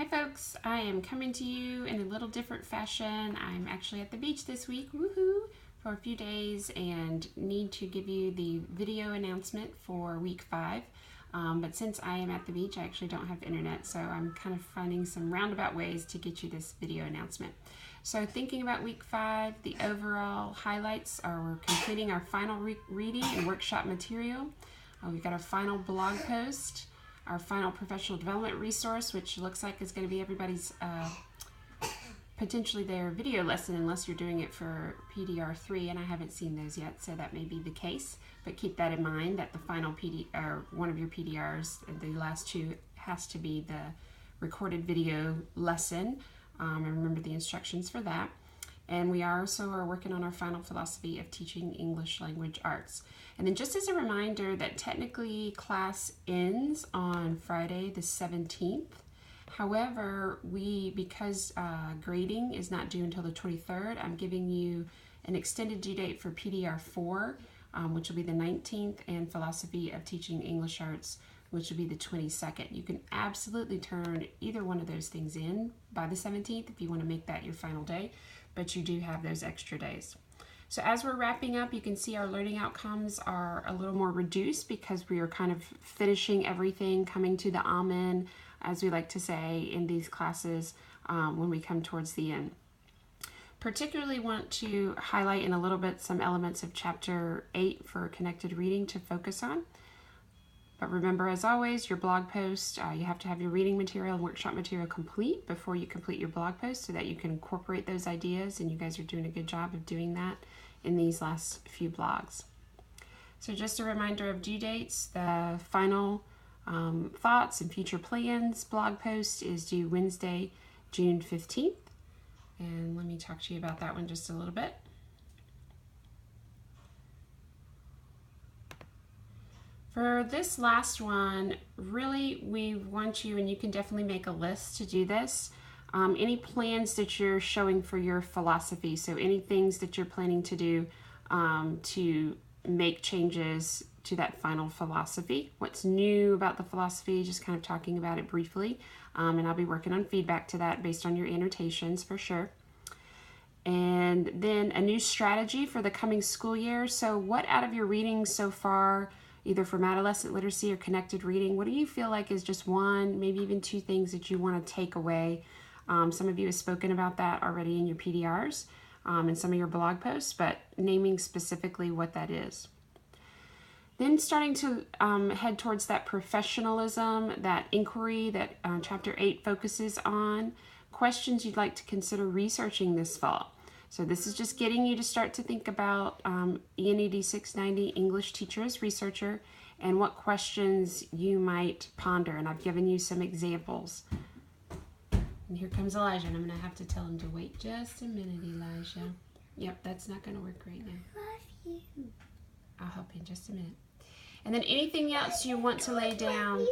Hi folks, I am coming to you in a little different fashion. I'm actually at the beach this week, woohoo, for a few days and need to give you the video announcement for week 5. But since I am at the beach, I actually don't have internet, so I'm kind of finding some roundabout ways to get you this video announcement. So thinking about week 5, the overall highlights are we're completing our final reading and workshop material. We've got our final blog post, our final professional development resource, which looks like is going to be everybody's potentially their video lesson unless you're doing it for PDR 3, and I haven't seen those yet, so that may be the case. But keep that in mind that the final one of your PDRs, the last two, has to be the recorded video lesson, and remember the instructions for that. And we also are working on our final philosophy of teaching English language arts. And then just as a reminder that technically class ends on Friday the 17th. However, because grading is not due until the 23rd, I'm giving you an extended due date for PDR 4, which will be the 19th, and philosophy of teaching English arts, which will be the 22nd. You can absolutely turn either one of those things in by the 17th if you want to make that your final day, but you do have those extra days. So as we're wrapping up, you can see our learning outcomes are a little more reduced because we are kind of finishing everything, coming to the amen, as we like to say in these classes when we come towards the end. Particularly want to highlight in a little bit some elements of chapter 8 for connected reading to focus on. But remember, as always, your blog post, you have to have your reading material and workshop material complete before you complete your blog post so that you can incorporate those ideas, and you guys are doing a good job of doing that in these last few blogs. So just a reminder of due dates. The final thoughts and future plans blog post is due Wednesday, June 15th. And let me talk to you about that one just a little bit. For this last one, really we want you, and you can definitely make a list to do this, any plans that you're showing for your philosophy. So any things that you're planning to do to make changes to that final philosophy. What's new about the philosophy, just kind of talking about it briefly. And I'll be working on feedback to that based on your annotations for sure. And then a new strategy for the coming school year. So what out of your readings so far, either from adolescent literacy or connected reading, what do you feel like is just one, maybe even two things that you want to take away? Some of you have spoken about that already in your PDRs and some of your blog posts, but naming specifically what that is. Then starting to head towards that professionalism, that inquiry that Chapter 8 focuses on, questions you'd like to consider researching this fall. So this is just getting you to start to think about ened 690 English teacher as researcher and what questions you might ponder. And I've given you some examples. And here comes Elijah, and I'm going to have to tell him to wait just a minute, Elijah. Yep, that's not going to work right now. I love you. I'll help you in just a minute. And then anything else you want to lay down